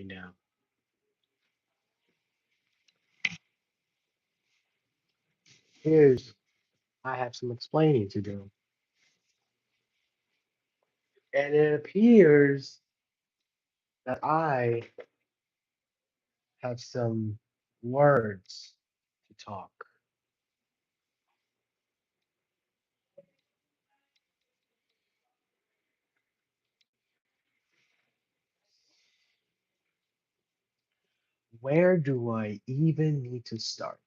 now. Here's I have some explaining to do. And it appears that I have some words to talk. Where do I even need to start?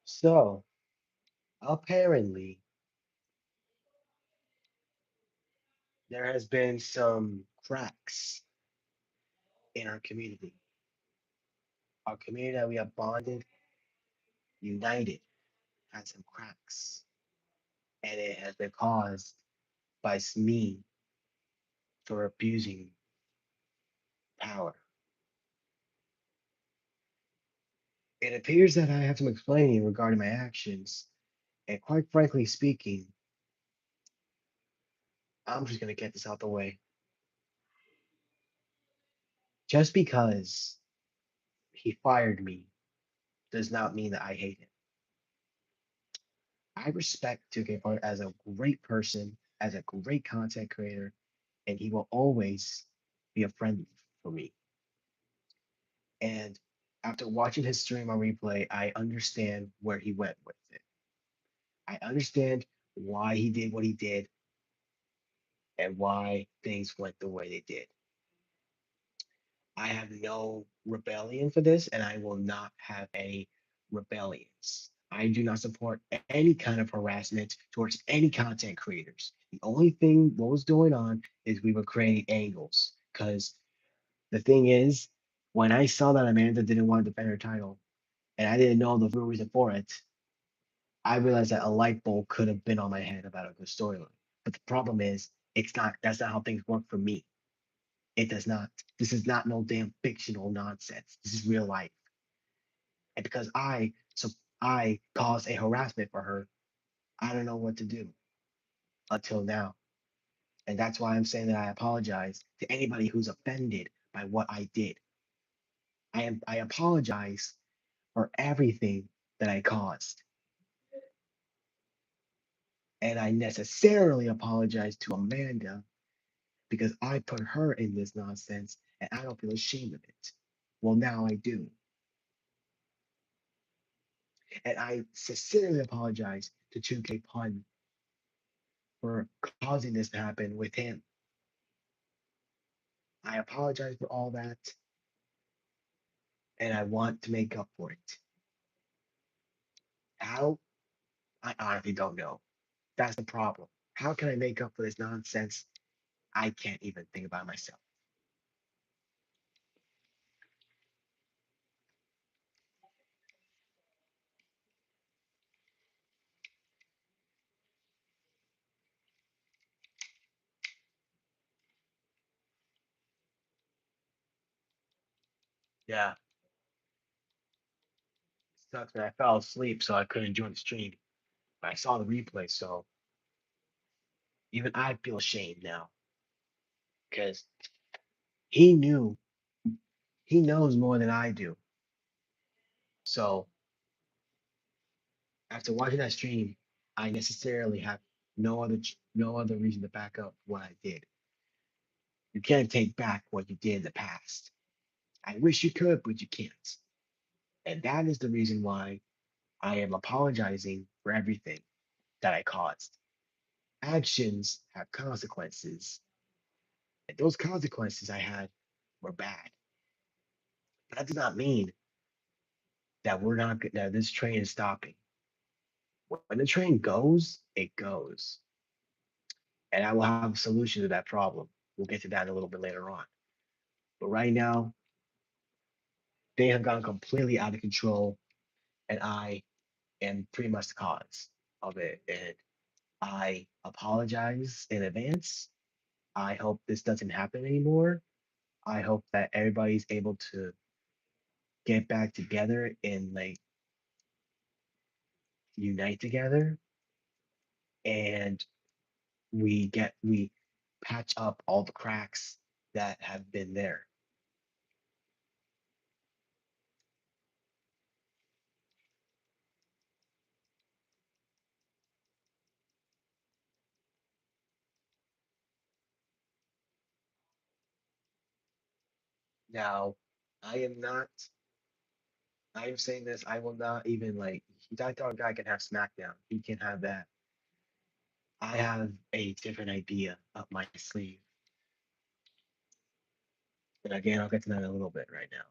So, apparently, there has been some cracks in our community. Our community that we have bonded, united, had some cracks. And it has been caused by me for abusing power. It appears that I have some explaining regarding my actions, and quite frankly speaking, I'm just gonna get this out the way. Just because he fired me does not mean that I hate him. I respect 2K Part as a great person, as a great content creator, and he will always be a friend for me. And after watching his stream on replay, I understand where he went with it. I understand why he did what he did and why things went the way they did. I have no rebellion for this, and I will not have any rebellions. I do not support any kind of harassment towards any content creators. The only thing what was going on is we were creating angles. Because the thing is, when I saw that Amanda didn't want to defend her title, and I didn't know the real reason for it, I realized that a light bulb could have been on my head about a good storyline. But the problem is, it's not. That's not how things work for me. It does not. This is not no damn fictional nonsense. This is real life. And because I caused a harassment for her, I don't know what to do until now. And that's why I'm saying that I apologize to anybody who's offended by what I did. I apologize for everything that I caused. And I necessarily apologize to Amanda because I put her in this nonsense and I don't feel ashamed of it. Well, now I do. And I sincerely apologize to 2K Pun for causing this to happen with him. I apologize for all that and I want to make up for it. How? I honestly don't know. That's the problem. How can I make up for this nonsense? I can't even think about myself. Yeah, sucks that I fell asleep so I couldn't join the stream. But I saw the replay, so even I feel ashamed now because he knew, he knows more than I do. So after watching that stream, I necessarily have no other reason to back up what I did. You can't take back what you did in the past. I wish you could, but you can't. And that is the reason why I am apologizing for everything that I caused. Actions have consequences, and those consequences I had were bad. But that does not mean that that this train is stopping. When the train goes, it goes, and I will have a solution to that problem. We'll get to that a little bit later on. But right now, they have gone completely out of control, and I am pretty much the cause of it. And I apologize in advance. I hope this doesn't happen anymore. I hope that everybody's able to get back together and like unite together and we patch up all the cracks that have been there. Now, I am not. I am saying this. I will not even like. That dog guy can have SmackDown. He can have that. I have a different idea up my sleeve. And again, I'll get to that in a little bit right now.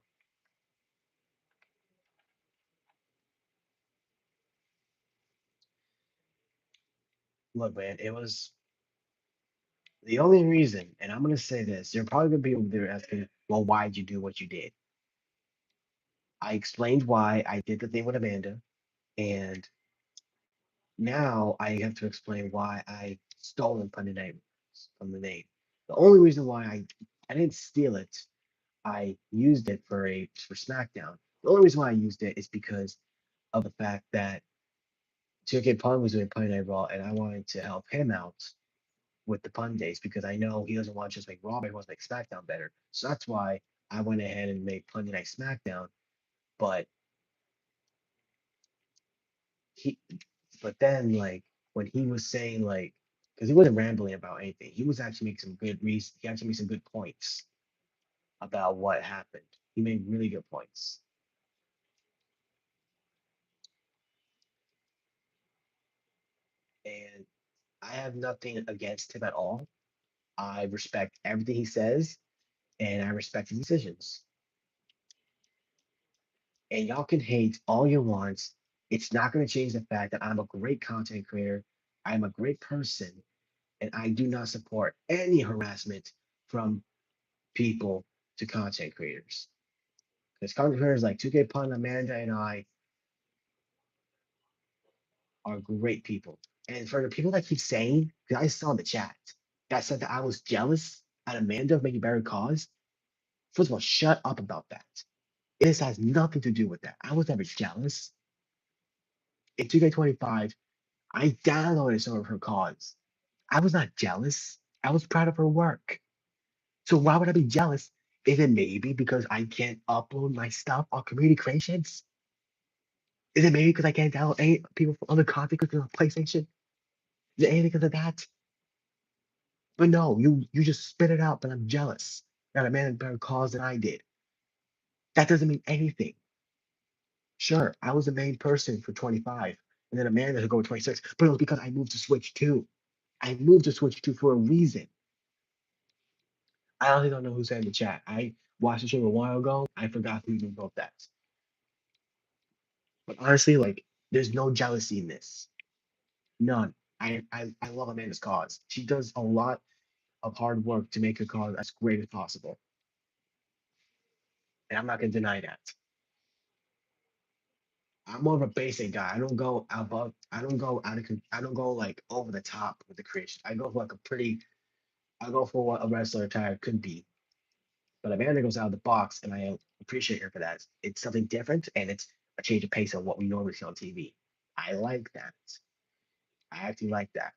Look, man, it was the only reason, and I'm gonna say this. You're probably gonna be over there asking, well, why'd you do what you did? I explained why I did the thing with Amanda, and now I have to explain why I stolen Punday Night from the name. The only reason why I didn't steal it, I used it for SmackDown. The only reason why I used it is because of the fact that 2K Pun was doing Punday Night Raw, and I wanted to help him out with the pun days because I know he doesn't want to just make Raw, but he wants to make SmackDown better. So that's why I went ahead and made Punday Night SmackDown. But he, but then like when he was saying like, because he wasn't rambling about anything, he was actually making some good reasons. He actually made some good points about what happened. He made really good points, and I have nothing against him at all. I respect everything he says, and I respect his decisions. And y'all can hate all you want. It's not going to change the fact that I'm a great content creator. I'm a great person, and I do not support any harassment from people to content creators. Because content creators like 2K Pun, Amanda, and I are great people. And for the people that keep saying, because I saw the chat that said that I was jealous at Amanda of making better cause, first of all, shut up about that. This has nothing to do with that. I was never jealous. In 2K25, I downloaded some of her cards. I was not jealous. I was proud of her work. So why would I be jealous? Is it maybe because I can't upload my stuff on community creations? Is it maybe because I can't download any people from other content creators on PlayStation? Is it anything because of that? But no, you just spit it out, but I'm jealous that a man had better cause than I did. That doesn't mean anything. Sure, I was the main person for 25, and then Amanda had go with 26, but it was because I moved to Switch 2. I moved to Switch 2 for a reason. I honestly don't know who said in the chat. I watched the show a while ago. I forgot who even wrote that. But honestly, like, there's no jealousy in this. None. I love Amanda's cause. She does a lot of hard work to make her cause as great as possible. And I'm not gonna deny that. I'm more of a basic guy. I don't go above, I don't go out of, I don't go like over the top with the creation. I go for like a pretty, I go for what a wrestler attire could be. But Amanda goes out of the box, and I appreciate her for that. It's something different, and it's a change of pace of what we normally see on TV. I like that. I actually like that.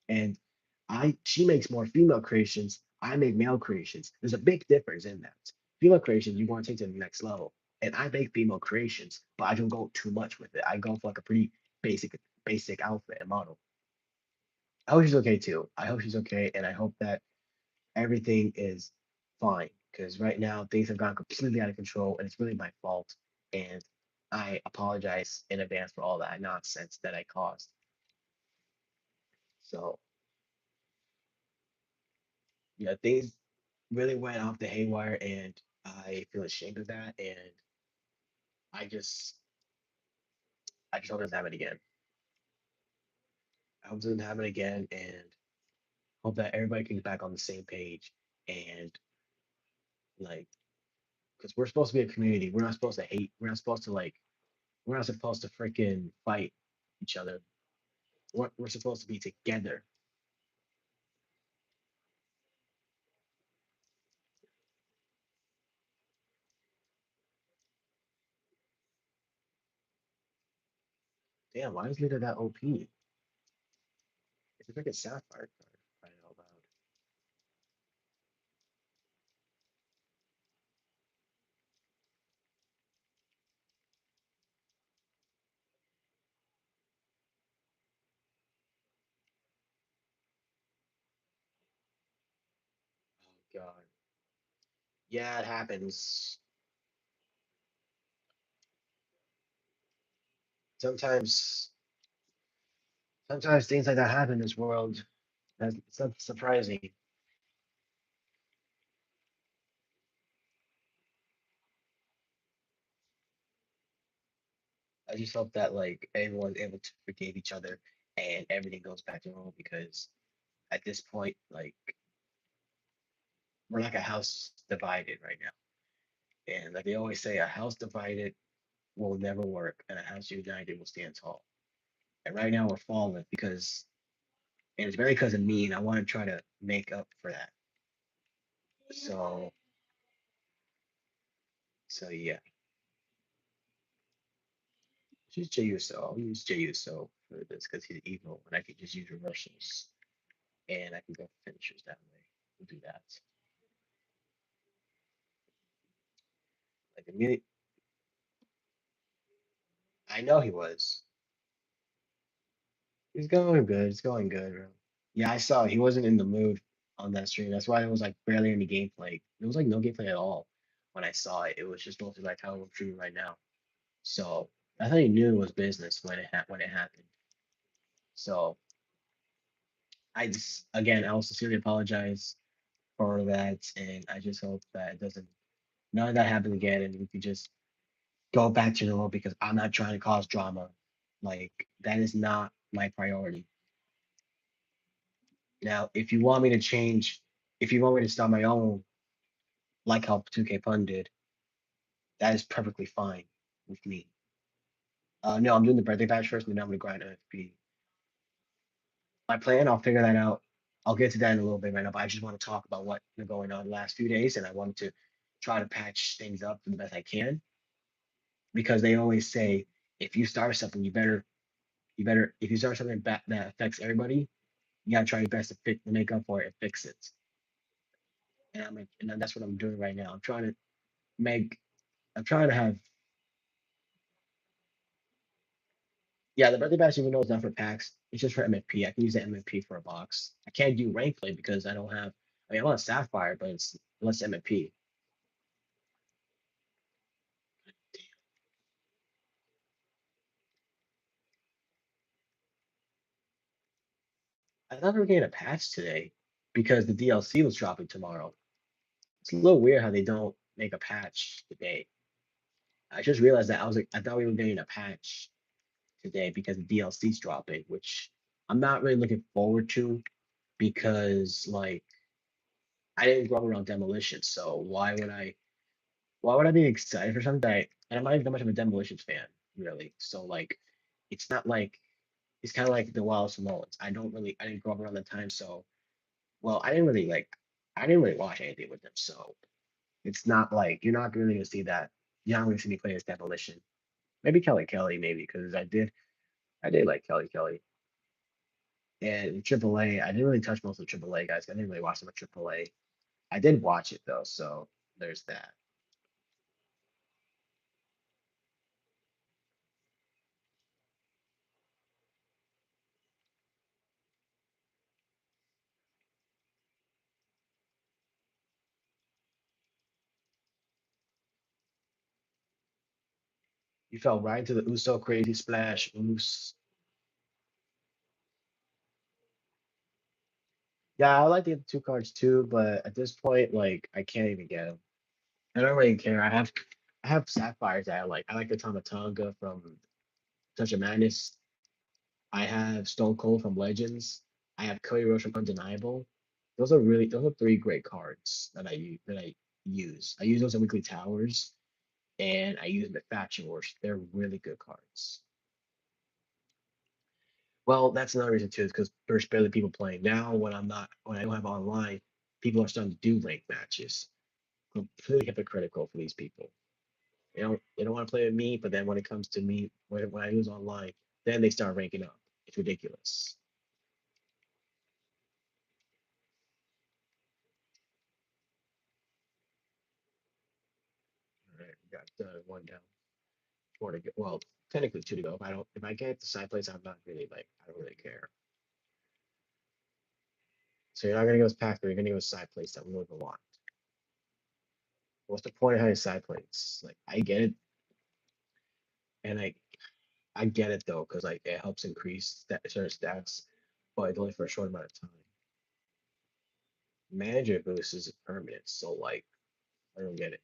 And she makes more female creations. I make male creations. There's a big difference in that. Female creations, you want to take to the next level. And I make female creations, but I don't go too much with it. I go for like a pretty basic outfit and model. I hope she's okay too. I hope she's okay, and I hope that everything is fine because right now things have gone completely out of control and it's really my fault. And I apologize in advance for all that nonsense that I caused. So, yeah, things really went off the haywire and I feel ashamed of that. And I just, I just hope it doesn't happen again. I hope it doesn't happen again and hope that everybody can get back on the same page and like, because we're supposed to be a community. We're not supposed to hate. We're not supposed to like, we're not supposed to freaking fight each other. We're supposed to be together. Damn, why is Lita that OP? It's a freaking Sapphire card. I know about. God. Yeah, it happens. Sometimes, sometimes things like that happen in this world. It's not surprising. I just hope that like everyone's able to forgive each other and everything goes back to normal because at this point, like we're like a house divided right now. And like they always say, a house divided will never work and a house united will stand tall. And right now we're falling because and it's very because of me and I want to try to make up for that. So yeah. Just J-Uso. I'll use J-Uso for this because he's evil and I can just use reversals and I can go for finishers that way. We'll do that. Like immediately I know he was. He's going good. It's going good, bro. Yeah, I saw he wasn't in the mood on that stream. That's why it was like barely any gameplay. There was like no gameplay at all when I saw it. It was just mostly like how we're shooting right now. So I thought he knew it was business when it happened. So I just again I will sincerely apologize for that, and I just hope that it doesn't none of that happens again, and we can just go back to normal because I'm not trying to cause drama. Like that is not my priority. Now, if you want me to change, if you want me to start my own, like how 2K Pun did, that is perfectly fine with me. No, I'm doing the birthday bash first, and then I'm gonna grind FP. My plan, I'll figure that out. I'll get to that in a little bit right now, but I just want to talk about what's been going on the last few days, and I wanted to try to patch things up the best I can because they always say if you start something, if you start something that affects everybody, you gotta try your best to to make up for it and fix it. And that's what I'm doing right now. Make I'm trying to have yeah, the birthday bash even though it's not for packs, it's just for MFP. I can use the MFP for a box. I can't do rank play because I don't have I mean I'm on Sapphire, but it's less MFP. I thought we were getting a patch today because the DLC was dropping tomorrow. It's a little weird how they don't make a patch today. I just realized that I thought we were getting a patch today because the DLC's dropping, which I'm not really looking forward to because like I didn't grow up around demolition, so why would I be excited for something and I'm not even that much of a demolitions fan, really. So like it's not like it's kind of like the Wild Samoans. I didn't grow up around that time, so well, I didn't really watch anything with them, so it's not like you're not really gonna see that. You're not gonna see me play as demolition. Maybe Kelly Kelly, maybe because I did like Kelly Kelly. And AAA, I didn't really touch most of the AAA guys. I didn't really watch them at AAA. I did watch it though, so there's that. You fell right into the Uso crazy splash. Us. Yeah, I like the other two cards too, but at this point, like I can't even get them. I don't really care. I have sapphires that I like. I like the Tamatanga from Touch of Madness. I have Stone Cold from Legends. I have Cody Rhodes from Undeniable. Those are three great cards that I use. I use those in Weekly Towers and I use them at Faction Wars. They're really good cards. Well, that's another reason too, is because there's barely people playing. Now when I don't have online, people are starting to do ranked matches. Completely hypocritical for these people. They don't want to play with me, but then when it comes to me, when I lose online, then they start ranking up. It's ridiculous. All right, we got one down, four to go. Well, technically two to go. If I get the side plays, I'm not really like I don't really care. So you're not gonna go with pack, you're gonna go with side plates that we don't even want. What's the point of having side plates? Like I get it, and I get it though, because like it helps increase that certain stats, but it's only for a short amount of time. Manager boost is permanent, so like I don't get it.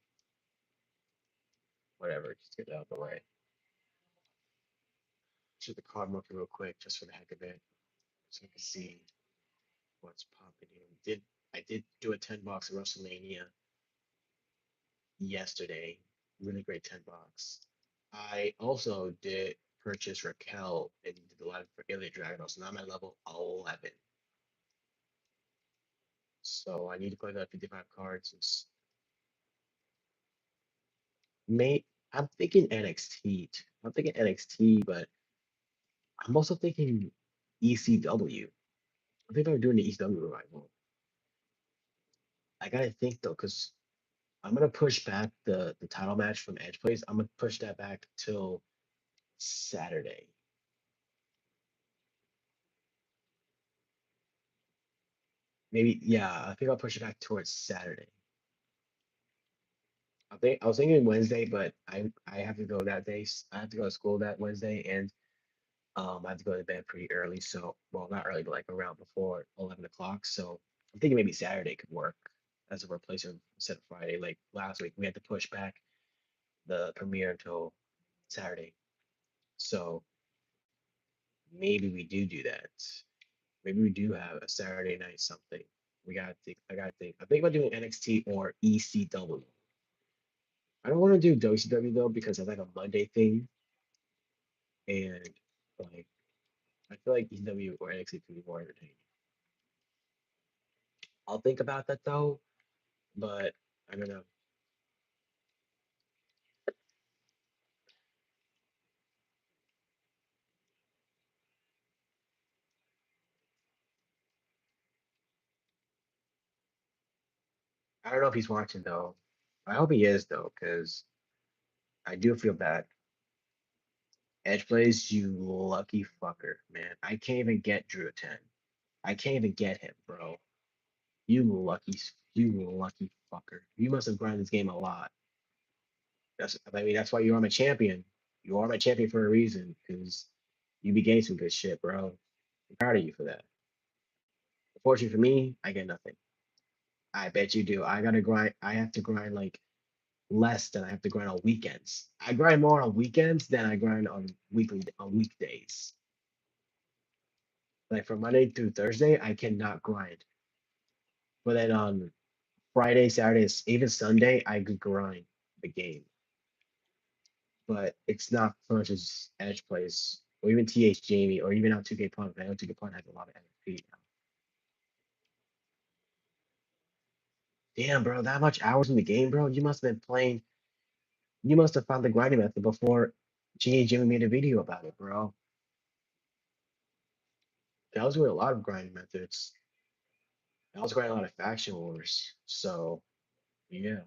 Whatever, just get it out of the way. Check the card market real quick, just for the heck of it, so I can see what's popping in. I did do a 10 box of WrestleMania yesterday. Really great 10 box. I also did purchase Raquel and did a lot for Elite Dragon. So now I'm at level 11. So I need to play that 55 cards. May I'm thinking NXT. I'm thinking NXT, but I'm also thinking ECW. I think I'm doing the ECW revival. I gotta think though, because I'm gonna push back the title match from Edge Place. I'm gonna push that back till Saturday. Maybe yeah, I think I'll push it back towards Saturday. I was thinking Wednesday, but I have to go that day. I have to go to school that Wednesday, and I have to go to bed pretty early. So well, not early, but like around before 11 o'clock. So I'm thinking maybe Saturday could work as a replacement instead of Friday. Like last week, we had to push back the premiere until Saturday. So maybe we do that. Maybe we do have a Saturday night something. We gotta think. I gotta think. I think about doing NXT or ECW. I don't want to do WCW though because it's like a Monday thing, and like I feel like ECW or NXT could be more entertaining. I'll think about that though, but I don't know. I don't know if he's watching though. I hope he is though, because I do feel bad. Edge plays, you lucky fucker, man. I can't even get Drew a 10. I can't even get him, bro. You lucky fucker. You must have grinded this game a lot. I mean, that's why you are my champion. You are my champion for a reason, because you be getting some good shit, bro. I'm proud of you for that. Unfortunately for me, I get nothing. I bet you do. I gotta grind. I have to grind like less than I have to grind on weekends. I grind more on weekends than I grind on weekdays. Like from Monday through Thursday, I cannot grind. But then on Friday, Saturdays, even Sunday, I could grind the game. But it's not so much as Edge plays, or even TH Jamie, or even out 2K Punt. I know 2K Punt has a lot of NFP now. Damn, bro, that much hours in the game, bro. You must have been playing. You must have found the grinding method before TH Jamie made a video about it, bro. That was with a lot of grinding methods. I was grinding a lot of faction wars. So yeah,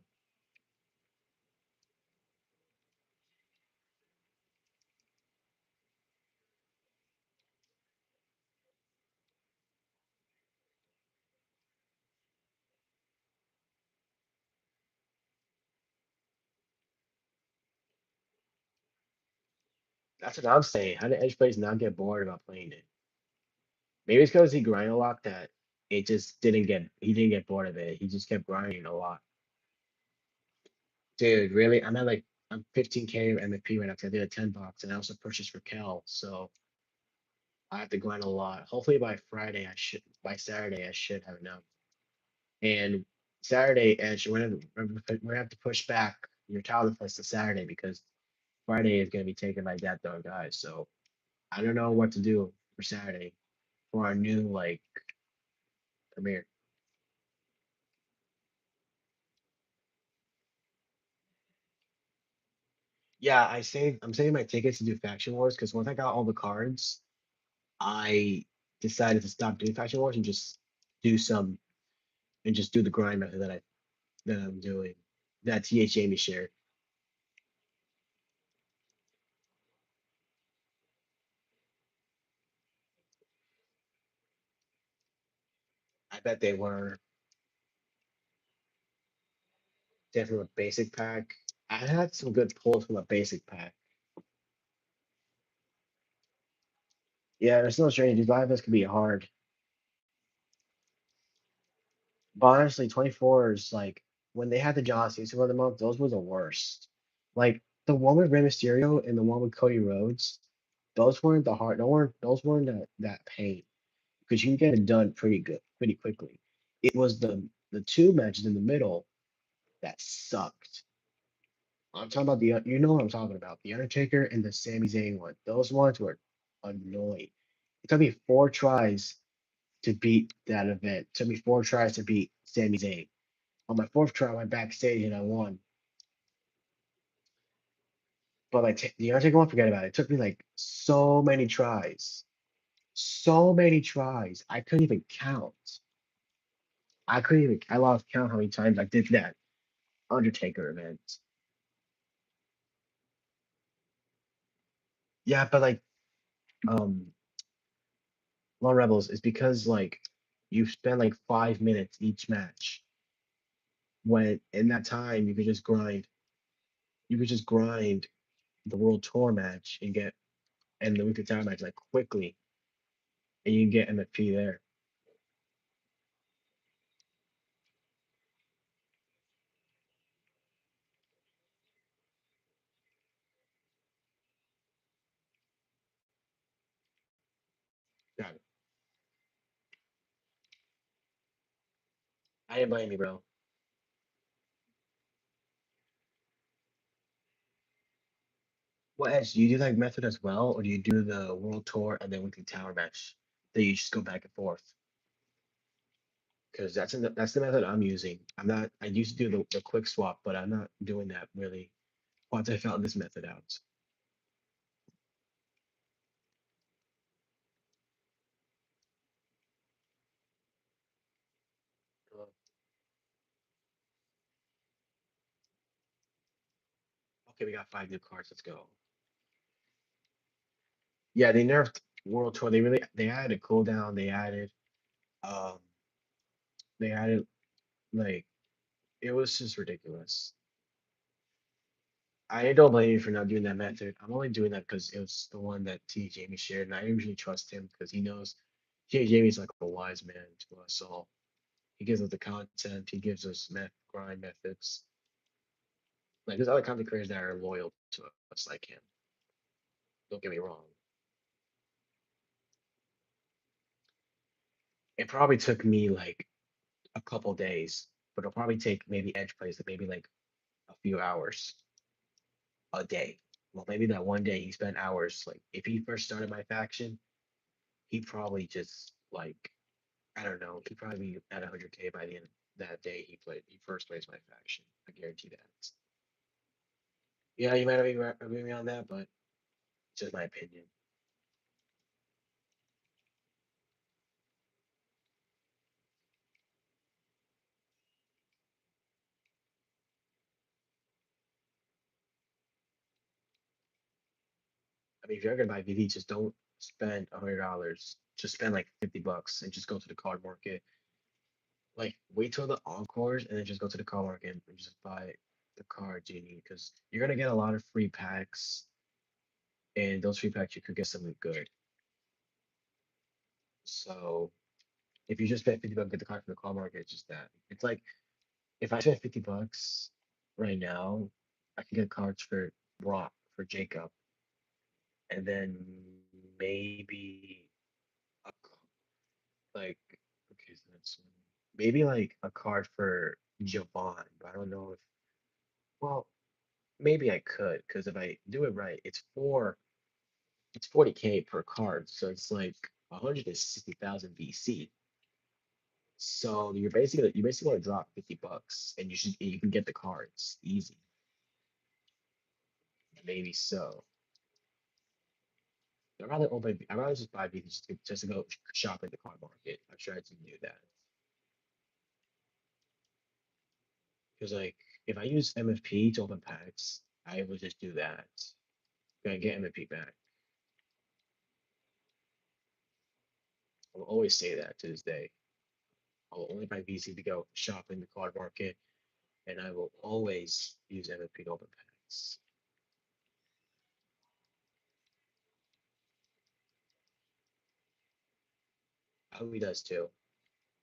that's what I'm saying. How did Edge players not get bored about playing it? Maybe it's because he grinded a lot that it just didn't get he didn't get bored of it. He just kept grinding a lot. Dude, really? I'm 15K MFP right now 'cause I did a 10 box and I also purchased for Kel, so I have to grind a lot. Hopefully by Saturday I should have enough. And Saturday, Edge, we're gonna have to push back your title defense to Saturday because Friday is gonna be taken by that dog guys. So I don't know what to do for Saturday for our new like premiere. Yeah, I'm saving my tickets to do Faction Wars because once I got all the cards, I decided to stop doing Faction Wars and do some just do the grind method that I'm doing. That TH Amy shared. bet they were definitely a basic pack. I had some good pulls from a basic pack. Yeah, there's no strange. These live events can be hard. But honestly, 24s, like when they had the John Cena of the month, those were the worst. Like the one with Rey Mysterio and the one with Cody Rhodes, those weren't the hard. Those weren't that pain because you can get it done pretty good, pretty quickly. It was the two matches in the middle that sucked. I'm talking about you know what I'm talking about, the Undertaker and the Sami Zayn one. Those ones were annoying. It took me 4 tries to beat that event. It took me 4 tries to beat Sami Zayn. On my fourth try, I went backstage and I won. But like the Undertaker one, forget about it. It took me like so many tries, so many tries. I couldn't even count. I couldn't even. I lost count how many times I did that Undertaker event. Yeah, but like um, Lone Rebels is because like you spend like 5 minutes each match. When in that time you could just grind. You could just grind the World Tour match and get and the Weekly Tower match like quickly, and you can get MFP there. Got it. I didn't blame you, bro. What else? Do you do that method as well, or do you do the World Tour and then Weekly Tower match? That you just go back and forth? Because that's the method I'm using. I'm not. I used to do the quick swap, but I'm not doing that really. Once I found this method out. Uh, Okay, we got 5 new cards. Let's go. Yeah, they nerfed World Tour. They added a cooldown. Um they added like it was just ridiculous. I don't blame you for not doing that method. I'm only doing that because it was the one that T. Jamie shared, and I usually trust him because he knows T. Jamie's like a wise man to us all. He gives us the content. He gives us grind methods. Like there's other content creators that are loyal to us like him. Don't get me wrong. It probably took me like a couple days, but it'll probably take maybe Edge plays like maybe like a few hours a day. Well, maybe that one day he spent hours. Like if he first started my faction, he probably just like I don't know. He'd probably be at 100K by the end of that day he first plays my faction. I guarantee that. Yeah, you might not agree with me on that, but it's just my opinion. I mean, if you're gonna buy VD, just don't spend $100. Just spend like $50 and just go to the card market. Like wait till the encores and then just go to the card market and just buy the cards you need because you're gonna get a lot of free packs, and those free packs you could get something good. So if you just spend $50, get the card from the card market, it's just that. It's like if I spend $50 right now, I can get cards for Brock, for Jacob, and then maybe a, like okay, so that's maybe like a card for Javon, but I don't know if well maybe I could because if I do it right, it's 40K per card, so it's like 160,000 VC. So you basically want to drop $50 and you can get the cards easy. Maybe so. I'd rather just buy these just to go shop at the card market. I'm sure I can do that. Because like if I use MFP to open packs, I would just do that. Gonna get MFP back. I will always say that to this day. I'll only buy VC to go shop in the card market, and I will always use MFP to open packs. I hope he does too.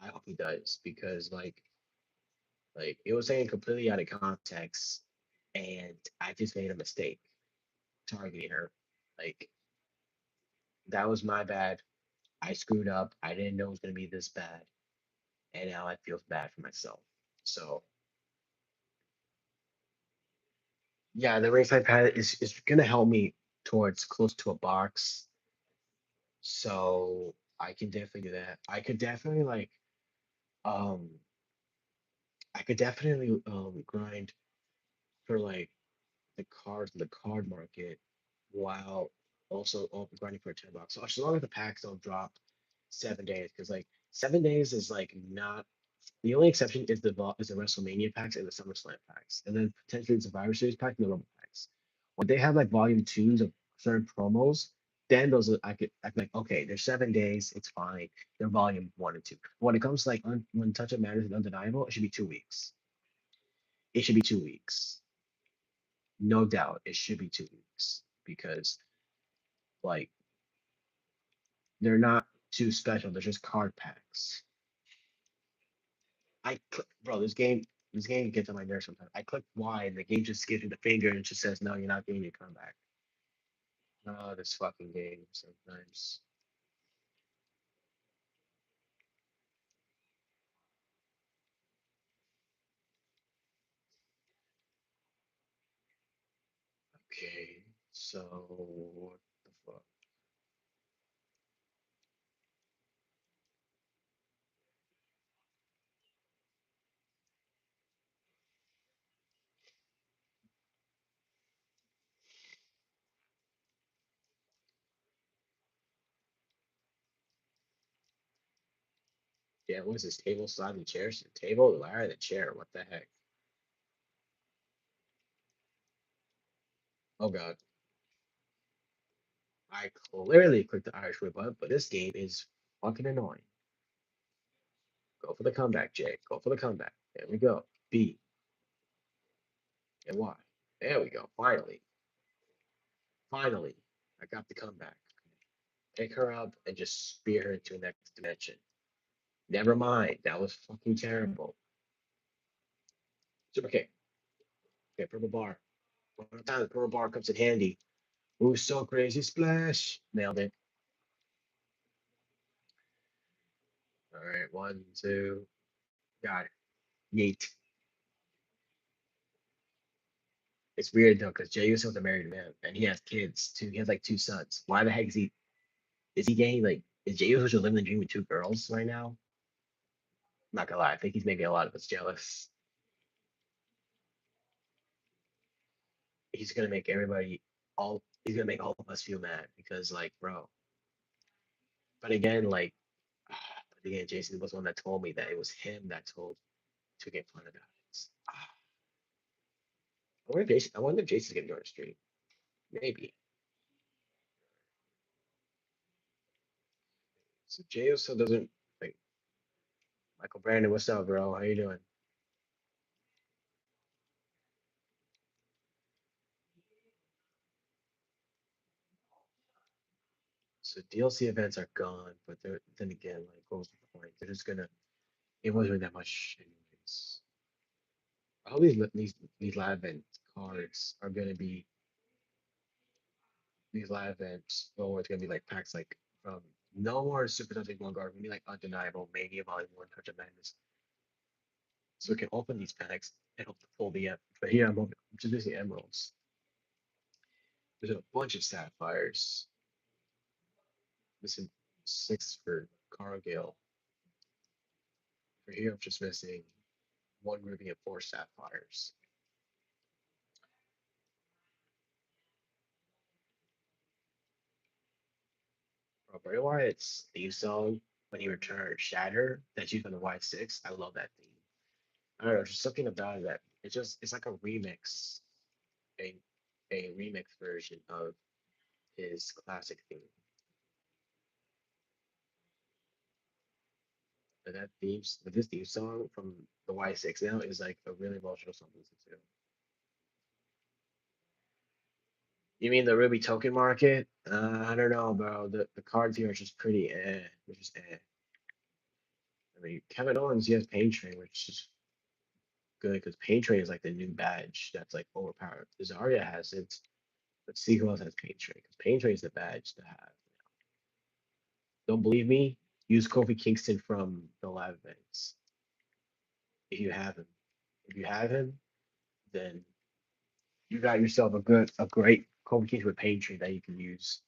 I hope he does because like it was saying completely out of context, and I just made a mistake targeting her. Like that was my bad. I screwed up. I didn't know it was gonna be this bad, and now I feel bad for myself. So yeah, the ringside pad is gonna help me towards close to a box. So I can definitely do that. Um I could definitely grind for like the card market while also grinding for a 10 bucks. So as long as the packs don't drop 7 days, because like 7 days is like not the only exception is the WrestleMania packs and the SummerSlam packs, and then potentially the Survivor Series pack and the Rumble packs. When they have like volume twos of certain promos, then those are, I could like okay, there's 7 days, it's fine. They're volume one and two. When it comes to like when Touch of Matters is undeniable, it should be 2 weeks. It should be 2 weeks, no doubt. It should be 2 weeks because like they're not too special. They're just card packs. Bro, this game gets on my nerves sometimes. I click Y and the game just gives me the finger and just says, "No, you're not getting your comeback." Oh, this fucking game sometimes. Okay, so what the fuck? Yeah, what is this table sliding chairs? The table, the ladder, the chair. What the heck? Oh god, I clearly clicked the Irish whip button, but this game is fucking annoying. Go for the comeback, Jay. Go for the comeback. There we go. B and Y. There we go. Finally, finally, I got the comeback. Pick her up and just spear her into the next dimension. Never mind. That was fucking terrible. Super kick. Okay, purple bar. One more time, the purple bar comes in handy. Ooh, so crazy splash. Nailed it. All right, one, two. Got it. Yeet. It's weird though, because Jey Uso's a married man and he has kids too. He has like two sons. Why the heck is he gay? Like, is Jey Uso living the dream with two girls right now? Not gonna lie, I think he's making a lot of us jealous. He's gonna make everybody all he's gonna make all of us feel mad because like, bro. But again, like but again, Jason was the one that told me that it was him that told to get fun about it. I wonder if Jason's gonna join the stream. Maybe. So Jay also doesn't like Michael Brandon, what's up, bro? How you doing? So DLC events are gone, but then again, like what was the point? They're just gonna it wasn't really that much anyways. I hope these live event cards are gonna be these live events or it's gonna be like packs like from no more Super Touch One Guard, maybe like Undeniable, Mania Volume 1, Touch of Madness. So we can open these packs and hope to pull the but here I'm just missing emeralds. There's a bunch of sapphires. Missing six for Cargill. For here I'm just missing one ruby and four sapphires. Bray Wyatt's theme song when he returned Shatter that's used on the Y6. I love that theme. I don't know, just something about it that it's like a remix, a a remix version of his classic theme. But that themes, but this theme song from the Y6 now is like a really emotional song to listen to. You mean the Ruby token market? I don't know, bro. The cards here are just pretty eh. They're just eh. I mean, Kevin Owens, he has Pain Train, which is good because Pain Train is like the new badge that's like overpowered. Zarya has it. Let's see who else has Pain Train because Pain Train is the badge to have. Don't believe me? Use Kofi Kingston from the live events if you have him. If you have him, then you got yourself a great Kofi Kingston with Pain Train that you can use.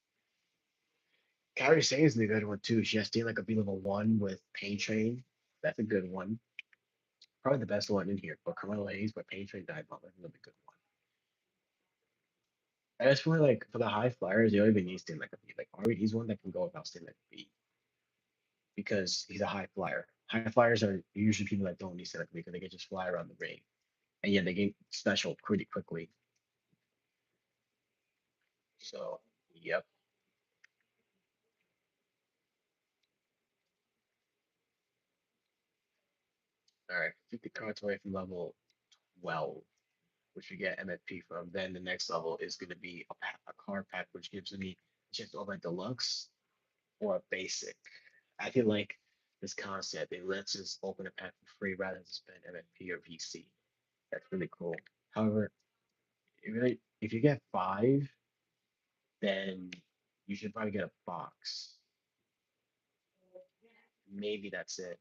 Kairi Sane is a good one too. She has to like a B level one with Pain Train. That's a good one. Probably the best one in here. But Carmelo Hayes, but Pain Train died bomb. That's another good one. As for like for the high flyers, you don't even need Stain like a B. Like Ari, he's one that can go without Stain like a B because he's a high flyer. High flyers are usually people that don't need Stain like a B because they can just fly around the ring. And yeah, they get special pretty quickly. So yep. All right. 50 cards away from level 12, which you get MFP from. Then the next level is going to be a card pack, which gives me a chance to open a deluxe or a basic. I feel like this concept, it lets us open a pack for free rather than spend MFP or VC. That's really cool. However, if you get five, then you should probably get a box. Maybe that's it.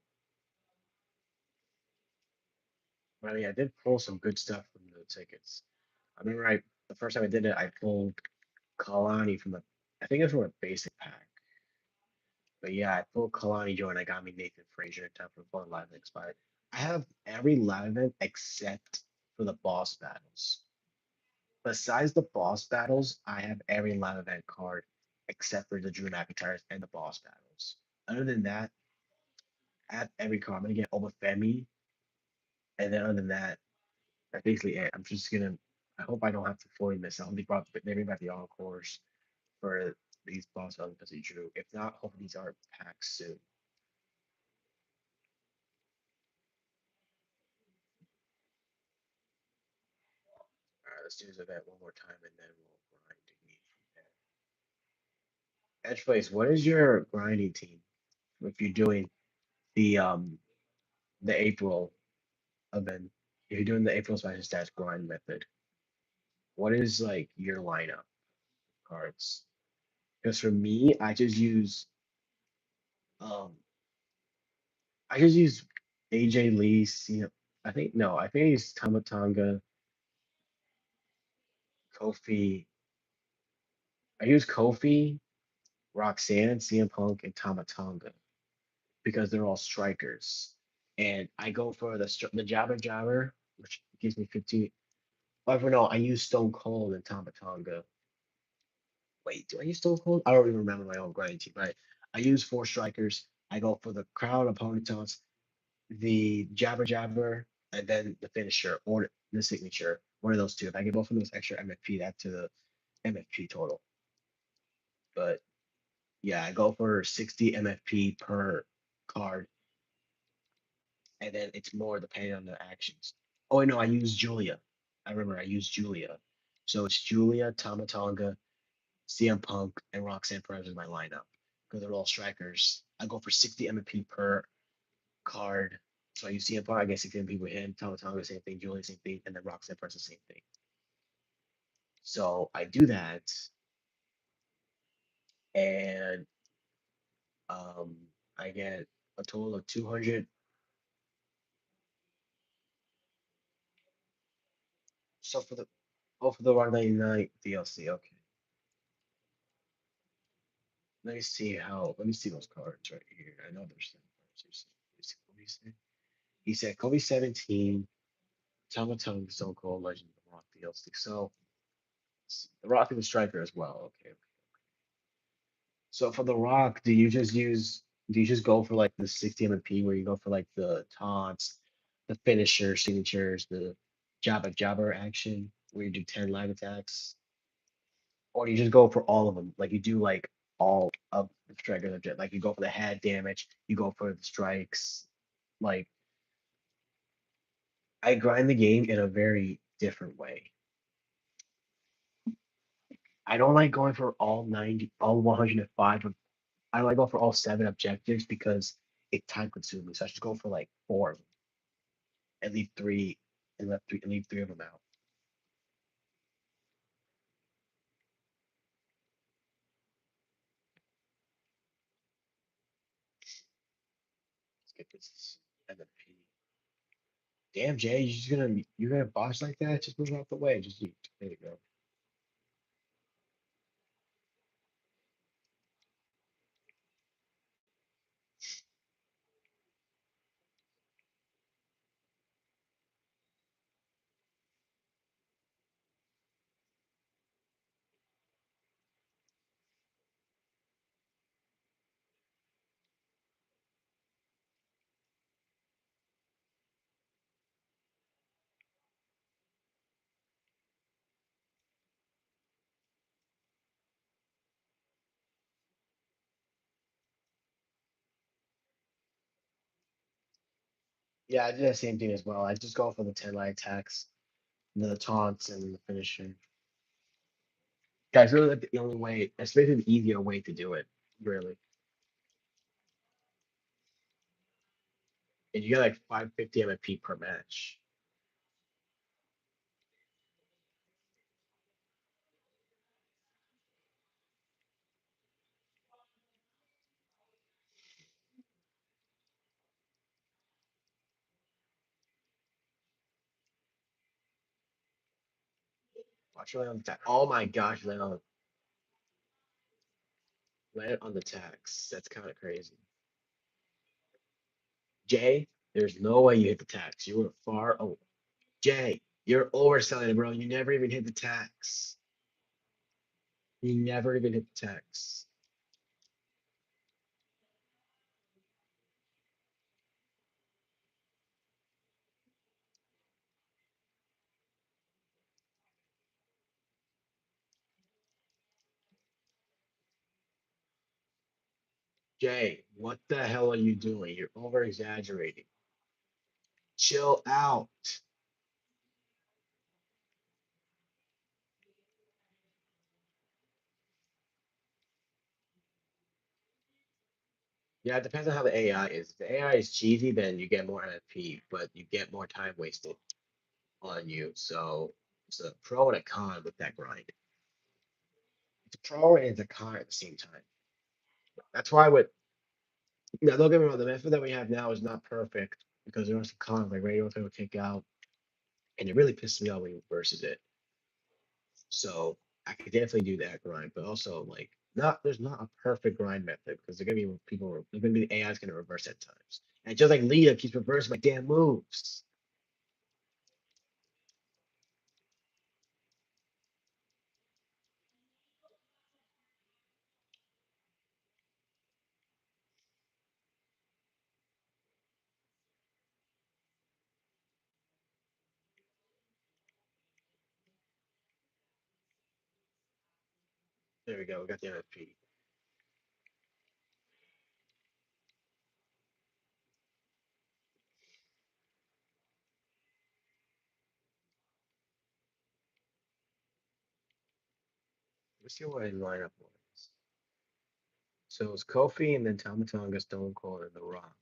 But I mean, I did pull some good stuff from the tickets. I remember the first time I did it, I pulled Kalani from the, I think it's from a basic pack. But yeah, I pulled Kalani Joe and I got me Nathan Frazier in time for fun live event expired. I have every live event except for the boss battles. Besides the boss battles, I have every live event card except for the Drew McIntyres and the boss battles. Other than that, I have every card. I'm gonna get Obafemi, and then other than that, that's basically it. I'm just gonna. I hope I don't have to fully miss out. They bring back the encores for these boss battles because he drew. If not, hopefully these are packed soon. All right, let's do this event one more time and then we'll grind from there. Edge Place, what is your grinding team if you're doing the um the April event? If you're doing the April Smash Stats grind method, what is like your lineup cards? Because for me, um I just use AJ Lee, I think no, I think I use Tamatanga, Kofi. I use Kofi, Roxanne, CM Punk, and Tamatanga because they're all strikers. And I go for the Jabber Jabber, which gives me 15. However, no, I use Stone Cold and Tamatanga. Wait, do I use Stone Cold? I don't even remember my own grinding team, right? I use four strikers. I go for the crowd opponent toss, the Jabber Jabber, and then the finisher or the signature. One of those two. If I get both of those extra MFP, that to the MFP total. But yeah, I go for 60 MFP per card, and then it's more depending on the actions. Oh, no, I use Julia. I remember I used Julia. So it's Julia, Tamatonga, CM Punk, and Roxanne Perez in my lineup because they're all strikers. I go for 60 MP per card. So I use CM Punk, I get 60 MP with him, Tamatonga, same thing, Julia, same thing, and then Roxanne Perez, the same thing. So I do that, and um, I get a total of 200. So for the 199 DLC, okay. Let me see those cards right here. I know there's some cards. What he said? He said Kobe 17, Tama Stone Cold Legend of the Rock DLC. So the Rock is a striker as well. Okay. So for the Rock, do you just go for like the 60 MP where you go for like the taunts, the finisher signatures, the jabber action where you do 10 live attacks? Or you just go for all of them. Like you do like all of the strikers of jet. Like you go for the head damage, you go for the strikes. Like I grind the game in a very different way. I don't like going for all 90, all 105. I like going for all seven objectives because it's time consuming. So I should go for like four of them and leave three and leave three of them out. Let's get this MVP. Damn, Jay, you're gonna boss like that? Just move out the way. Just there you go. Yeah, I do the same thing as well. I just go for the 10 line attacks, the taunts, and the finisher. Guys, really like the only way, especially the easier way to do it, really. And you get like 550 MP per match. Watch land on the tax. Oh my gosh, land on the tax. That's kind of crazy. Jay, there's no way you hit the tax. You were far over. Jay, you're overselling it, bro. You never even hit the tax. You never even hit the tax. Jay, what the hell are you doing? You're over exaggerating. Chill out. Yeah, it depends on how the AI is. If the AI is cheesy, then you get more NFP, but you get more time wasted on you. So it's a pro and a con with that grind. It's a pro and it's a con at the same time. That's why with now don't get me wrong, the method that we have now is not perfect because there are some cons like radio will kick out, and it really pisses me off when he reverses it. So I could definitely do that grind, but also like not there's not a perfect grind method because they're gonna be people they're gonna be the AI is gonna reverse at times. And just like Lita keeps reversing my damn moves. There we go, we got the MFP. Let's see what his lineup was. So it was Kofi and then Tamatonga, Stone Cold, and The Rock.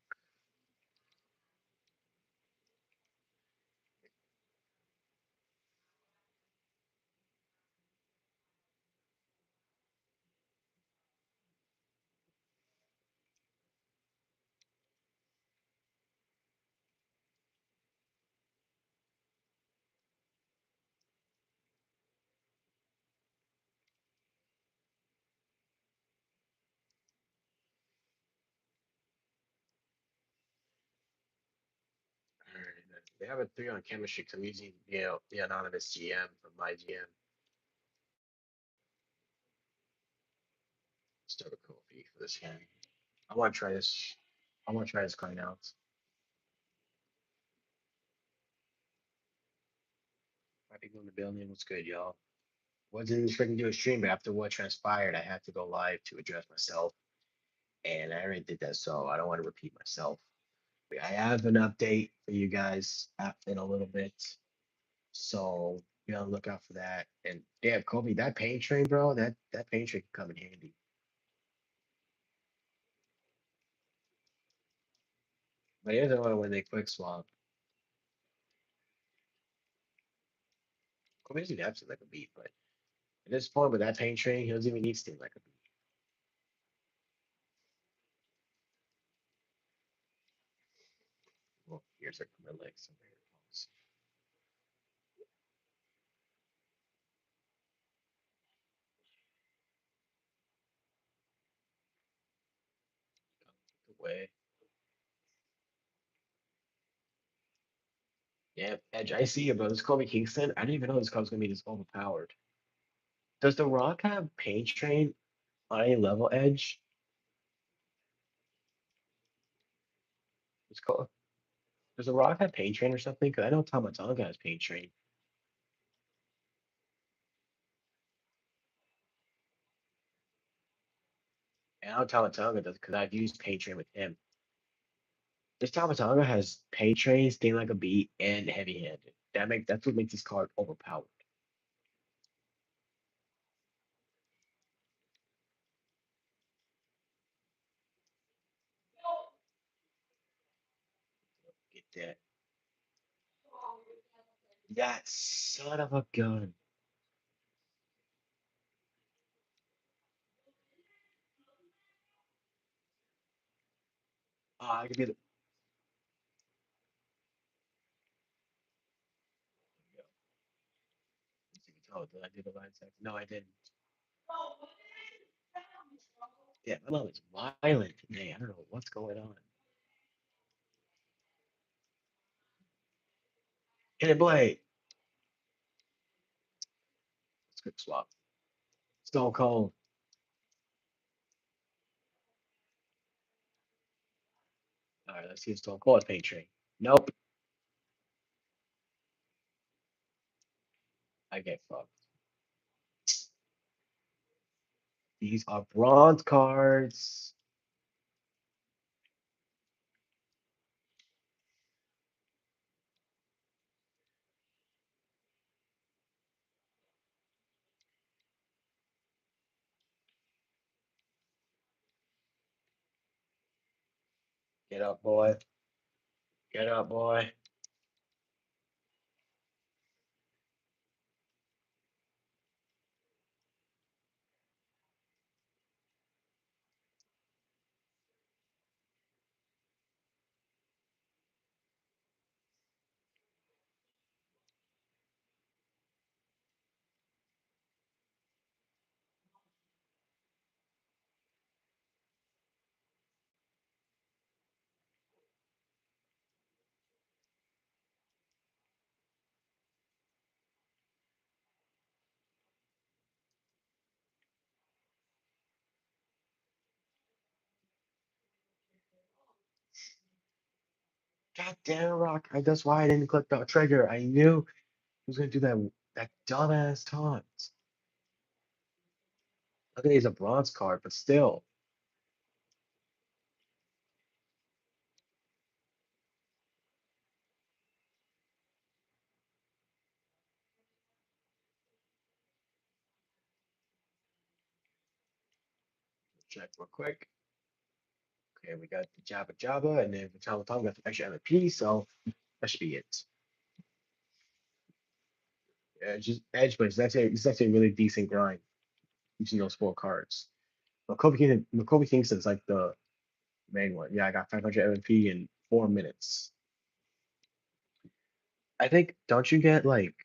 Alright, they have a three on chemistry because I'm using the anonymous GM from my GM. Start with Kofi for this game. I want to try this. I want to try this coin out. My people in the building. What's good, y'all? Wasn't expecting to do a stream, but after what transpired, I had to go live to address myself, and I already did that, so I don't want to repeat myself. I have an update for you guys in a little bit. So be on the lookout for that. And damn, Kobe, that paint train, bro, that paint train can come in handy. But here's the one when they quick swap. Kobe doesn't even have to like a beat, but at this point with that paint train, he doesn't even need to like a beat. Well, here's my legs. So here it goes. The way. Yeah, Edge, I see you, bro. This Kobe Kingston. I didn't even know this card was gonna be this overpowered. Does The Rock have paint train on any level, Edge? It's called. Does The Rock have paint train or something? Because I know Tomatonga has paint train. And I know Tomatonga does because I've used paint train with him. This Tomatonga has paint train, sting like a beat, and heavy handed. That's what makes this card overpowered. Get that. That son of a gun. Oh, I could be the. Oh, did I do the line second? No, I didn't. Yeah, my mom is violent today. I don't know what's going on. Hit it, Blade. Let's quick swap. Stone Cold. All right, let's see if Stone Cold has paint train. Nope. I get fucked. These are bronze cards. Get up, boy. Get up, boy. God damn, Rock. That's why I didn't click the trigger. I knew he was gonna do that dumbass taunt. Look at he's a bronze card, but still. Check real quick. Okay, we got the Jabba Jabba, and then the Tom Tom got the extra MP, so that should be it. Yeah, just Edge, but it's actually a really decent grind using those four cards. Kobe Kingston's like the main one. Yeah, I got 500 MP in 4 minutes. I think, don't you get like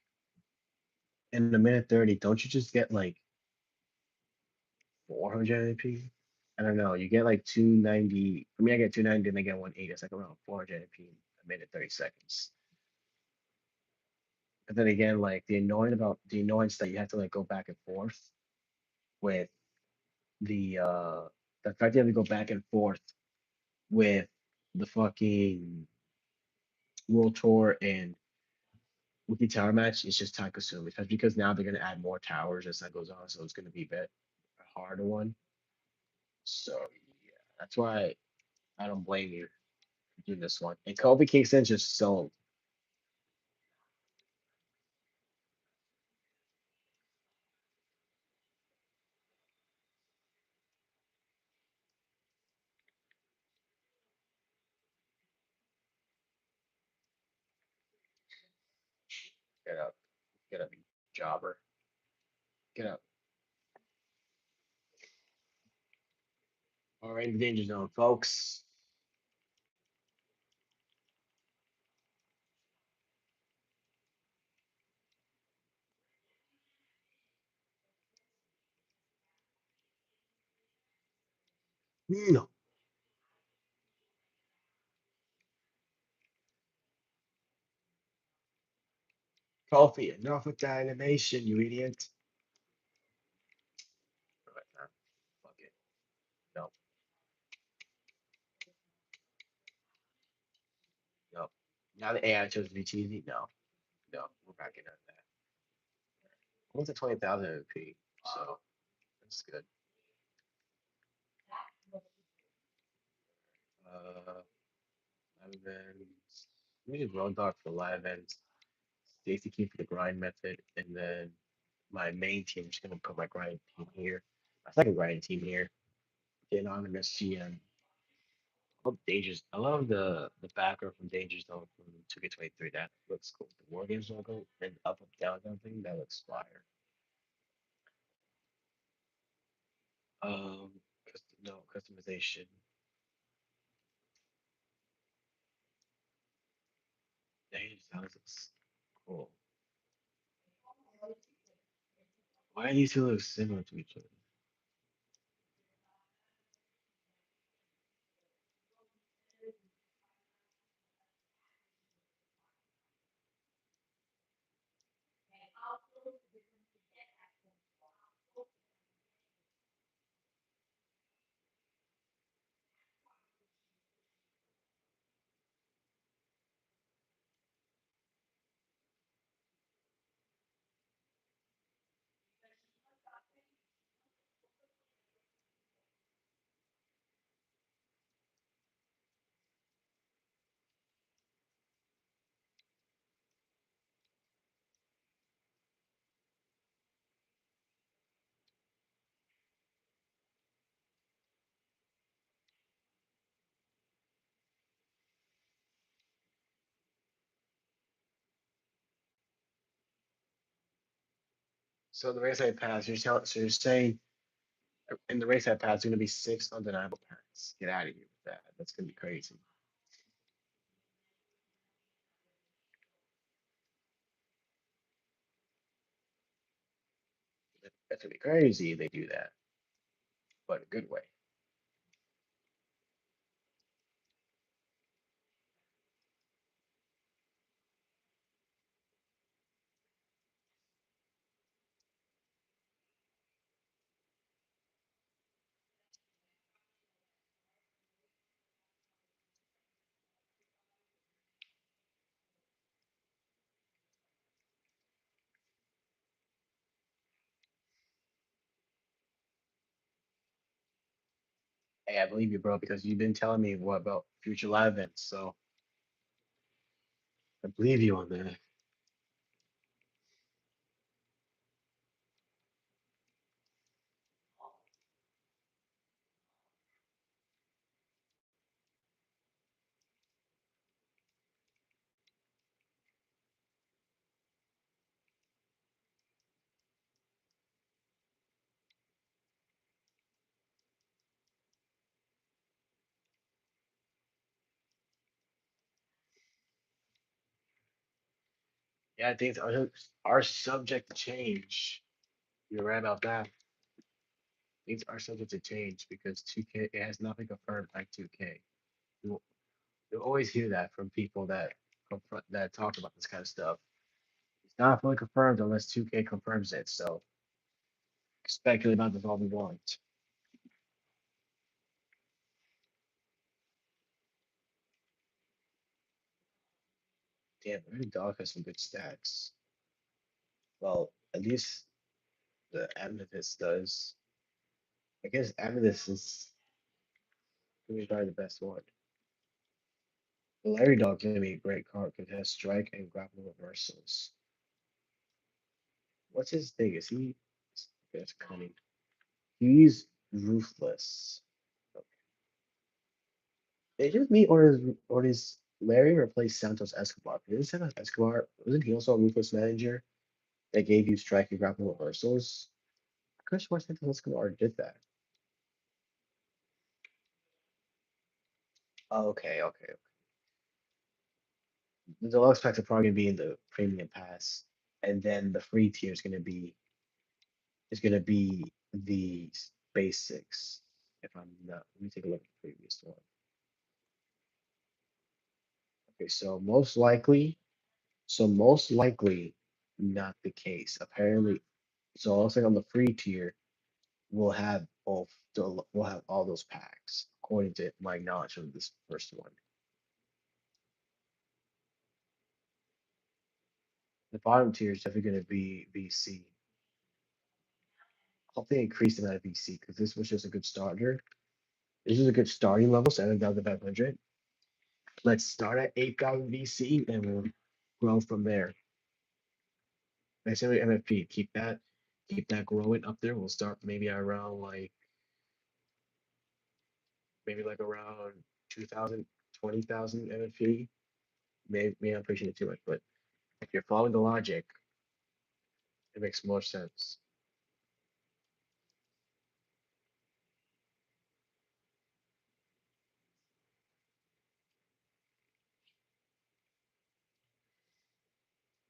in a minute 30, don't you just get like 400 MP? I don't know. You get like 290. I mean, I get 290 and I get 180. It's like around 400 MP in a minute 30 seconds. But then again, like the annoyance that you have to like go back and forth with the fact that you have to go back and forth with the fucking World Tour and Wiki Tower match is just time consuming. Especially because now they're gonna add more towers as that goes on, so it's gonna be a harder one. So yeah, that's why I don't blame you. do this one. And Kobe Kingston just sold. Get up. Get up, you jobber. Get up. All right, in the danger zone, folks. No. Kofi, enough with the animation, you idiot. All right, fuck it. No, no. Now the AI chose to be cheesy. No, no. We're backing out of that. What's a 20,000 MP? So that's good. Uh, live events. We did Road Dog for live events. Stacy King for the grind method, and then my main team. I'm just gonna put my grind team here. My second grind team here. Anonymous GM. Oh, Dangerous. I love the backer from Danger Zone from 2K23. That looks cool. The War Games logo and up down down thing. That looks fire. Um, no customization. Danger Zone looks cool. Why do these two look similar to each other? So the race I passed, so you're saying in the race I passed, there's gonna be six undeniable parents. Get out of here with that. That's gonna be crazy. That's gonna be crazy if they do that, but in a good way. Hey, I believe you, bro, because you've been telling me what about future live events. So I believe you on that. Yeah, things are subject to change. You're right about that. Things are subject to change because 2K it has not been confirmed by 2K. You you always hear that from people that confront that talk about this kind of stuff. It's not fully confirmed unless 2K confirms it. So speculate about this all we want. Damn, every dog has some good stats. Well, at least the Amethyst does. I guess Amethyst is probably the best one. The Larry Dog gonna be a great card because it has strike and grapple reversals. What's his thing? Is he? That's cunning. He's ruthless. Is it just me, or does Larry replace Santos Escobar? Didn't Santos Escobar wasn't he also a ruthless manager that gave you strike and grapple reversals? I could have sworn Santos Escobar did that. Okay, okay. The deluxe packs are probably gonna be in the premium pass, and then the free tier is gonna be the basics. If I'm not, let me take a look at the previous one. Okay, so most likely not the case. Apparently, so it looks like on the free tier we'll have we'll have all those packs according to my knowledge of this first one. The bottom tier is definitely gonna be VC. Hope they increase the amount of VC because this was just a good starter. This is a good starting level, 7,500. Let's start at 8,000 VC and we'll grow from there. I say MFP, keep that growing up there. We'll start maybe around maybe around 2,000, 20,000 MFP. Maybe I'm pushing it too much, but if you're following the logic, it makes more sense.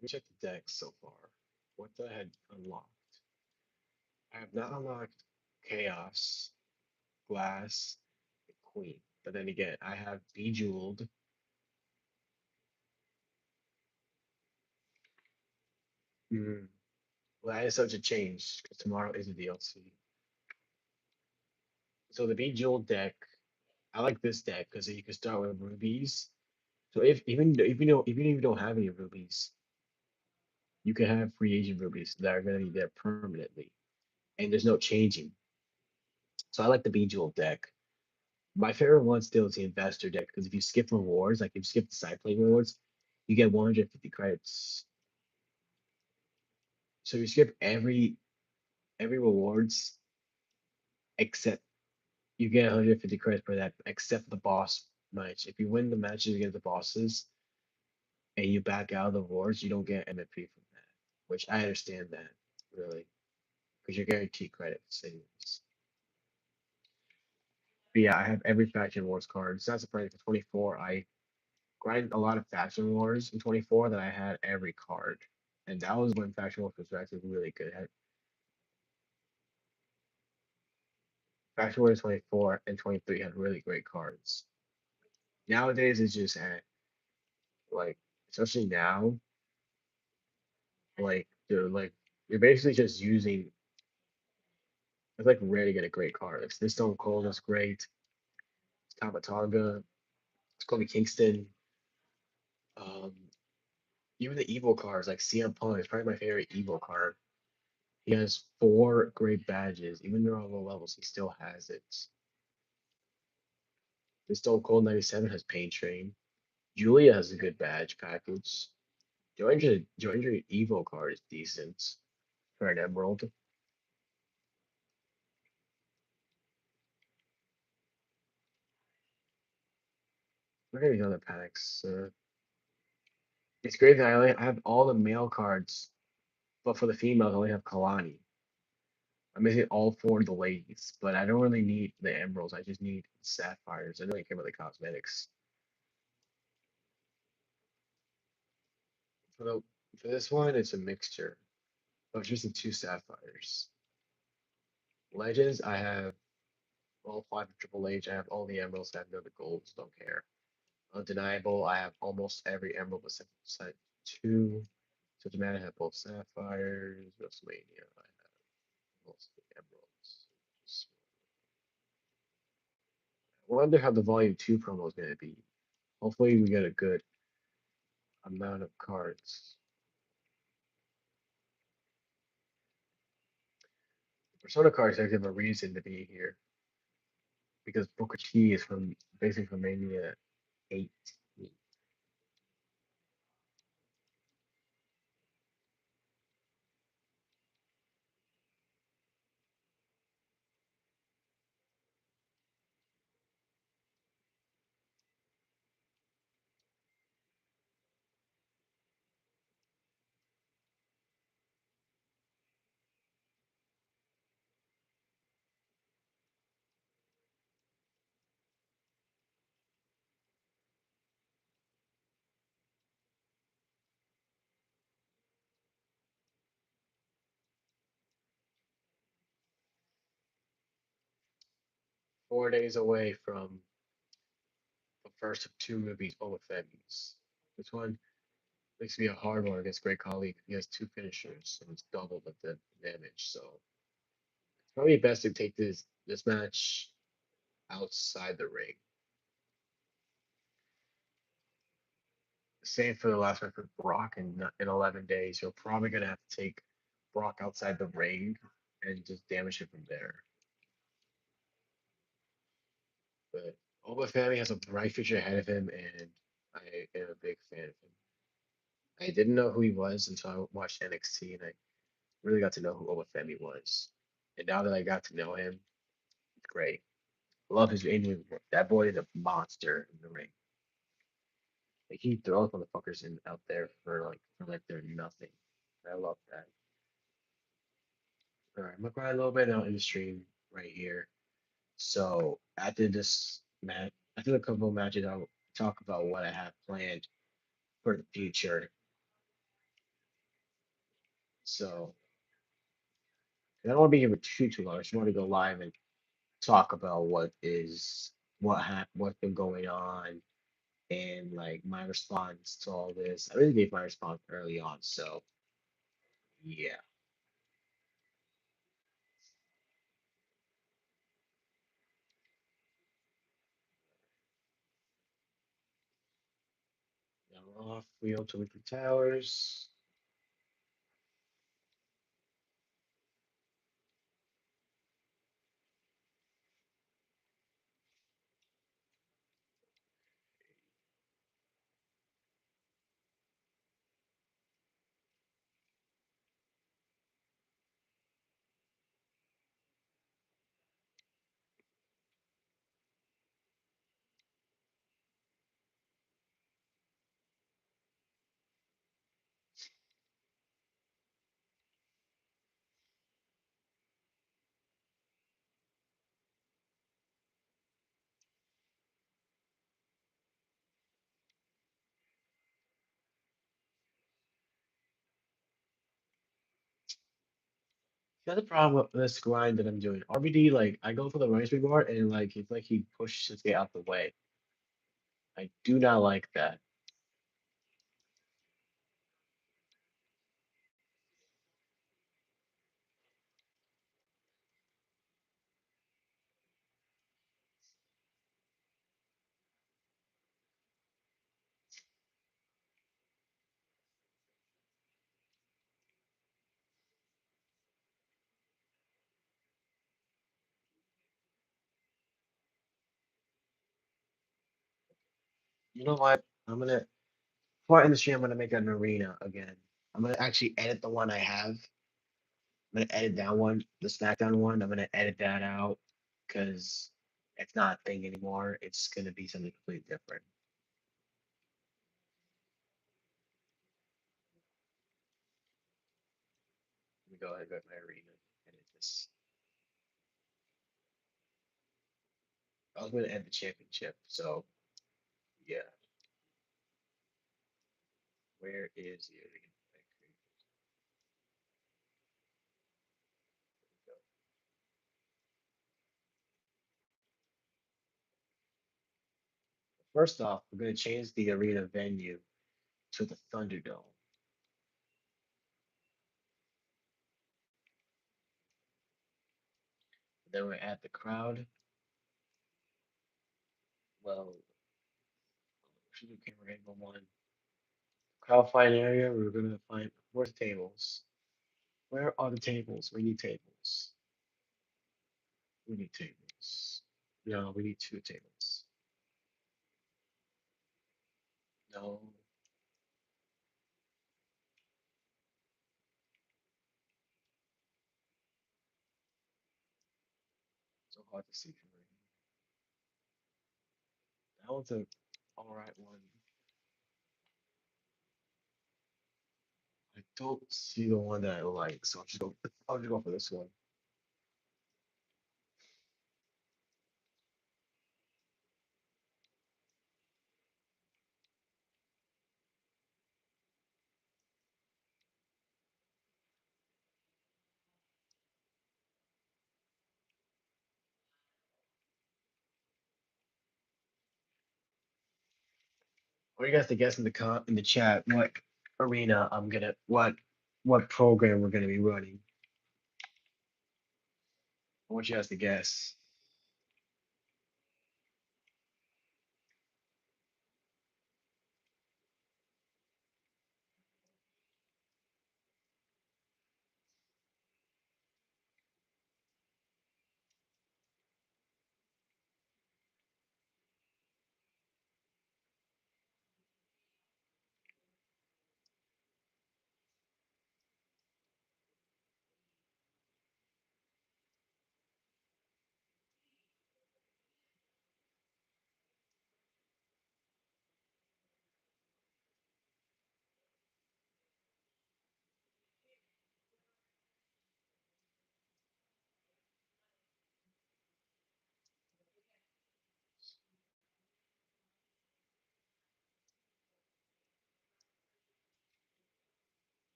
Let me check the deck so far. What I had unlocked. I have not unlocked Chaos, Glass, and Queen. But then again, I have Bejeweled. Mm. Well, that is such a change because tomorrow is a DLC. So the Bejeweled deck, I like this deck because you can start with rubies. So even if you don't have any rubies, you can have free agent rubies that are going to be there permanently, and there's no changing. So I like the Bejeweled deck. My favorite one still is the investor deck because if you skip rewards, like if you skip the side play rewards, you get 150 credits. So you skip every rewards except you get 150 credits for that, except the boss match. If you win the matches against the bosses and you back out of the rewards, you don't get MFP from that. Which I understand that really because you're guaranteed credits anyways. But yeah, I have every faction wars card. It's not surprising for 24. I grinded a lot of faction wars in 24 that I had every card. And that was when faction wars was actually really good. Faction wars 24 and 23 had really great cards. Nowadays it's just like especially now, you're basically just using it's like rare to get a great card. Like this Stone Cold is great. Tamatanga, it's Kobe Kingston. Um, even the evil cards like CM Punk is probably my favorite evil card. He has four great badges. Even though on low levels, he still has it. The Stone Cold 97 has Pain Train. Julia has a good badge package. Joindre Evo card is decent for an Emerald. Look at these other packs. It's great that I have all the male cards, but for the females, I only have Kalani. I'm missing all four of the ladies, but I don't really need the emeralds. I just need sapphires. I don't really care about the cosmetics. For the for this one, it's a mixture. Oh, it's just the two sapphires. Legends, I have all five of Triple H. I have all the emeralds. I have none of the golds. Don't care. Undeniable, I have almost every emerald except for two. So Demand, I have both sapphires. WrestleMania, I have most of the emeralds. I wonder how the Volume 2 promo is going to be. Hopefully, we get a good amount of cards. Persona cards actually have a reason to be here because Booker T is from basically from Mania 8. 4 days away from the first of two movies, Olafemi's. This one makes me a hard one against Great Khali. He has two finishers, so it's double the damage. So it's probably best to take this match outside the ring. Same for the last one for Brock in 11 days. You're probably gonna have to take Brock outside the ring and just damage him from there. But Obafemi has a bright future ahead of him, and I am a big fan of him. I didn't know who he was until I watched NXT, and I really got to know who Obafemi was. And now that I got to know him, it's great. I love his in that boy is a monster in the ring. Like he throws motherfuckers in out there for like they're nothing. I love that. All right, I'm gonna cry a little bit out in the stream right here. So after this match, after the couple of matches, I'll talk about what I have planned for the future. So I don't want to be here for too long. I just want to go live and talk about what's been going on and like my response to all this. I really gave my response early on, so yeah. Now we're off. We go to Liquid Towers. The other problem with this grind that I'm doing, RBD, like I go for the running speed bar and like it's like he pushes it out the way. I do not like that. You know what? Before I end the stream, I'm gonna make an arena again. I'm gonna actually edit the one I have. I'm gonna edit that one, the SmackDown one. I'm gonna edit that out because it's not a thing anymore. It's gonna be something completely different. Let me go ahead and go to my arena and edit this. I was gonna end the championship, so yeah. Where is the arena? First off, we're gonna change the arena venue to the Thunderdome. Then we're at the crowd. Well, should do camera angle one. Crowd fight area. We're gonna find where's the tables. Where are the tables? We need tables. We need tables. No, we need two tables. No, so hard to see from right here. That one's a all right one. I don't see the one that I like, so I'll just go for this one. want you guys to guess in in the chat what arena I'm gonna what program we're gonna be running. I want you guys to guess.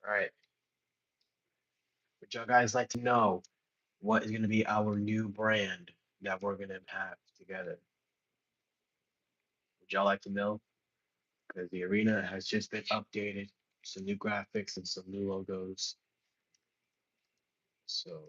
All right. Would y'all guys like to know what is gonna be our new brand that we're gonna have together? Would y'all like to know? Because the arena has just been updated, some new graphics and some new logos. So,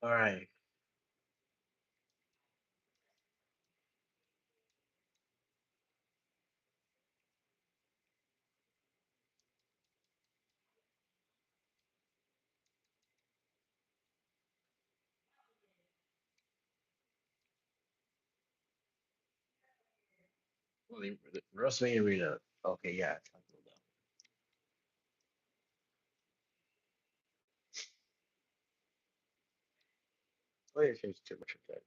all right. Well, the WrestleMania arena. Okay, yeah. I know that. Oh, yeah, change too much of that.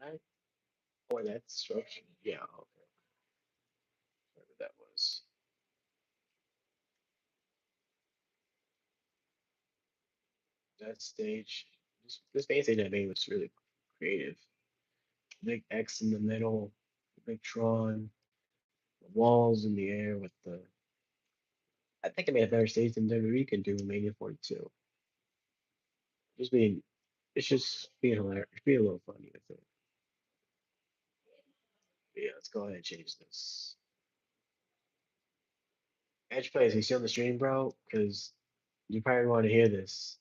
Right? Or that structure. Yeah, okay. Whatever that was. That stage. This main stage I made was really creative. Big X in the middle, big Tron, the walls in the air with the. I think I made a better stage than WWE can do in Mania 42. Just being, it's just being hilarious, being a little funny with it. Yeah, let's go ahead and change this. Edge plays, you still on the stream, bro? Because you probably want to hear this.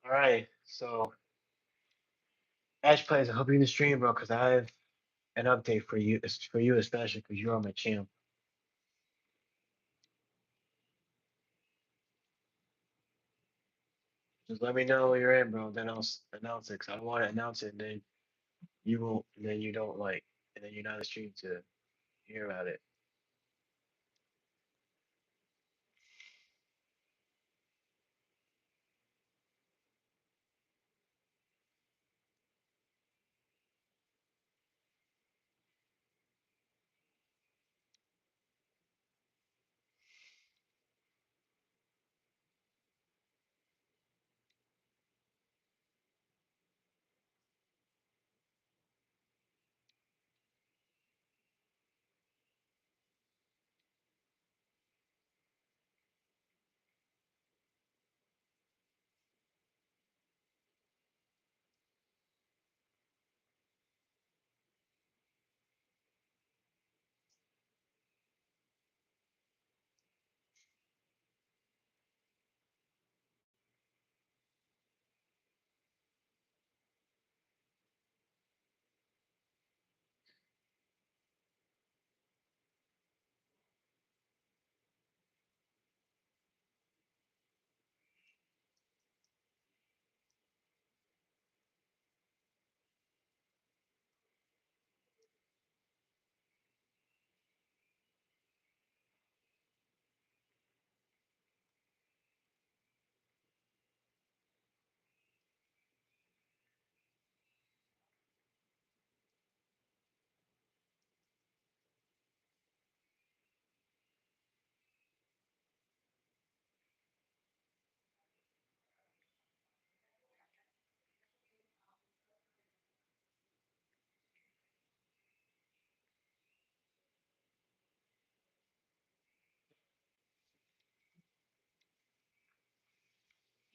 All right. So, Ash plays. I hope you're in the stream, bro, because I have an update for you. It's for you especially because you're on my champ. Just let me know you're in, bro. Then announce it. Cause I don't want to announce it, and then you won't. And then you don't like. And then you're not in the stream to hear about it.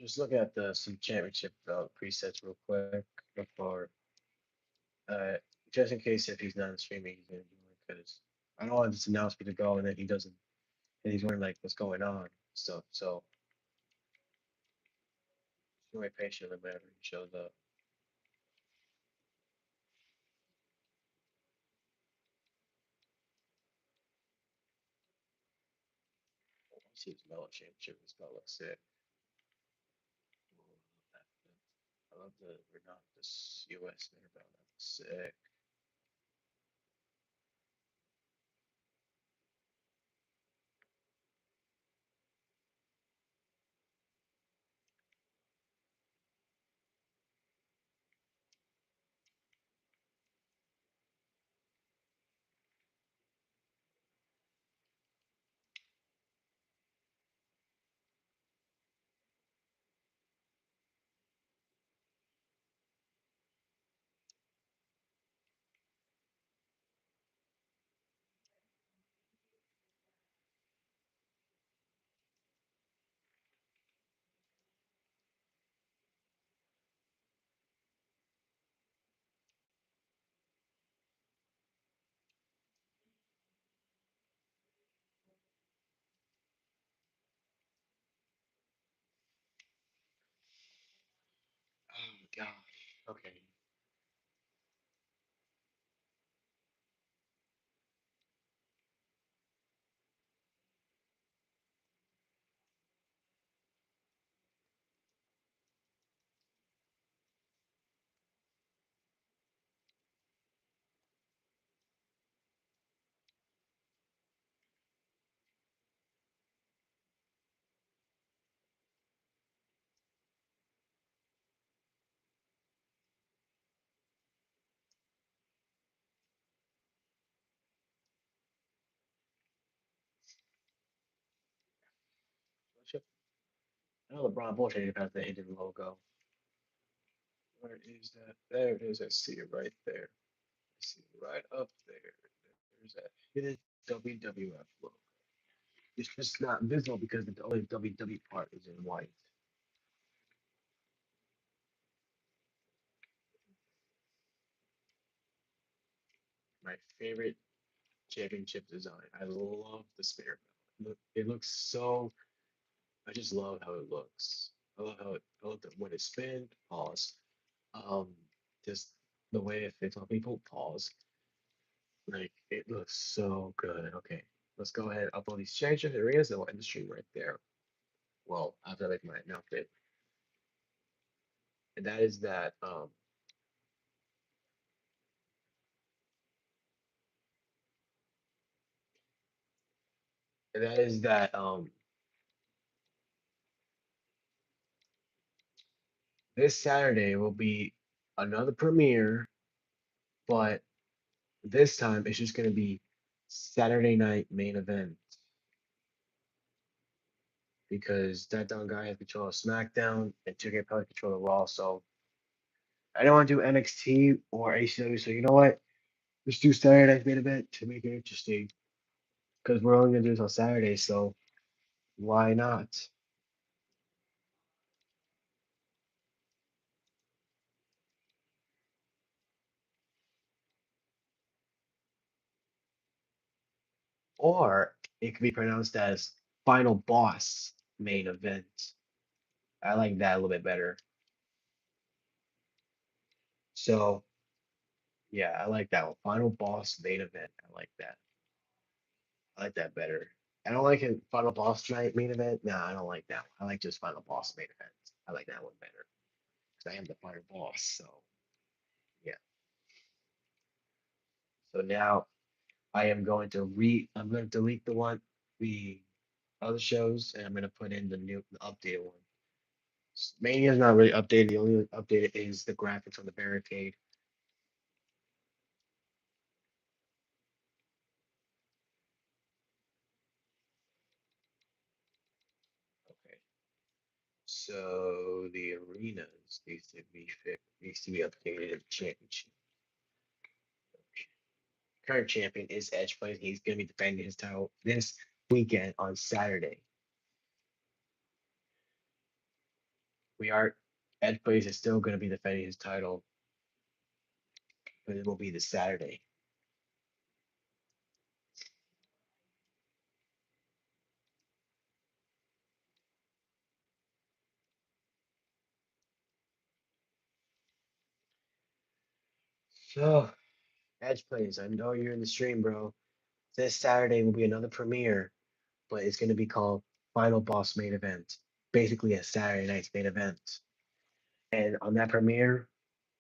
Just look at the some championship presets real quick before, uh, just in case if he's not streaming, he's gonna do it because I don't want this announcement to go and then he doesn't, and he's wondering like what's going on stuff. So just wait patiently whenever he shows up. I want to see his mellow championship. This guy looks sick. I love the we're not this US name belt. That's sick. Oh my gosh. Okay. I know LeBron bullshit about the hidden logo. Where is that? There it is. I see it right there. I see it right up there. There's that hidden WWF logo. It's just not visible because the only WW part is in white. My favorite championship design. I love the spare belt. Look, it looks so. I just love how it looks. I love the when it spin, pause. Um, just the way it fits on people, pause. Like it looks so good. Okay, let's go ahead and upload these changes. There is no end the stream right there. Well, after I make my announcement, and that is that and that is that this Saturday will be another premiere, but this time it's just gonna be Saturday night main event because that dumb guy has control of SmackDown and 2K probably control of Raw. So I don't want to do NXT or ACW. So you know what? Let's do Saturday night main event to make it interesting because we're only gonna do this on Saturday. So why not? Or it could be pronounced as Final Boss main event. I like that a little bit better. So yeah, I like that one. Final Boss main event. I like that. I like that better. I don't like it Final Boss night main event. Nah, I don't like that one. I like just Final Boss main event. I like that one better because I am the final boss. So yeah. So now I am going to I'm going to delete the other shows, and I'm going to put in the updated one. Mania is not really updated. The only updated is the graphics on the barricade. Okay. So the arenas needs to be updated and changed. Current champion is Edge Plays. He's going to be defending his title this weekend on Saturday. We are Edge Plays is still going to be defending his title, but it will be this Saturday. So Edge Plays, I know you're in the stream, bro. This Saturday will be another premiere, but it's going to be called Final Boss Main Event, basically a Saturday night's main event. And on that premiere,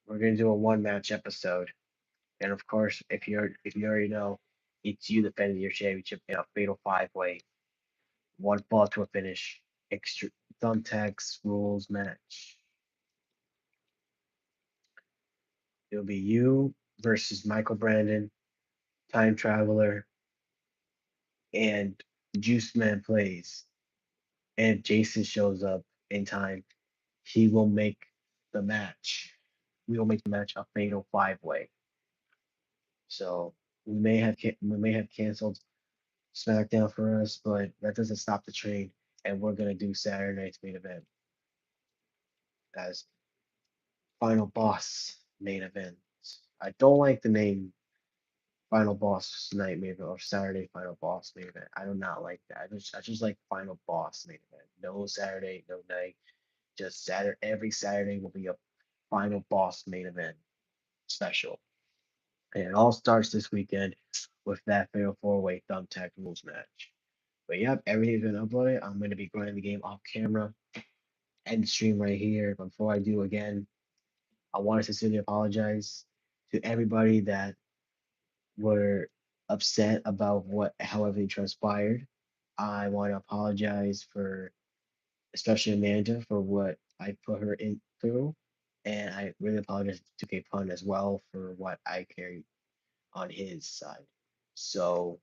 we're going to do a one match episode. And of course, if you already know, it's you defending your championship in a fatal five way, one fall to a finish, extra thumbtacks rules match. It'll be you versus Michael Brandon, Time Traveler, and Juice Man plays. And if Jason shows up in time, he will make the match. We will make the match a fatal five way. So we may have canceled SmackDown for us, but that doesn't stop the train. And we're gonna do Saturday night's main event as Final Boss main event. I don't like the name Final Boss Night main event or Saturday Final Boss main event. I do not like that. I just like Final Boss main event. No Saturday, no night. Just Saturday. Every Saturday will be a Final Boss main event special. And it all starts this weekend with that fatal four-way thumbtack rules match. But yep, everything's been uploaded. I'm gonna be grinding the game off camera and stream right here. Before I do again, I want to sincerely apologize to everybody that were upset about what how everything transpired. I want to apologize for especially Amanda for what I put her in through. And I really apologize to K Pun as well for what I carried on his side. So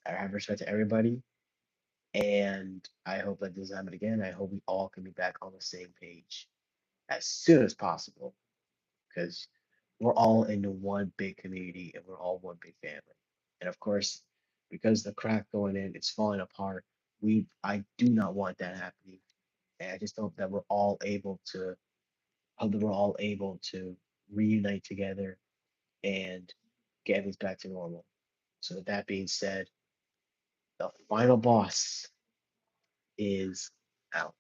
I have respect to everybody, and I hope that doesn't happen again. I hope we all can be back on the same page as soon as possible because we're all into one big community and we're all one big family. And of course, because the crack going in, it's falling apart. I do not want that happening. And I just hope that we're all able to reunite together and get things back to normal. So with that being said, the final boss is out.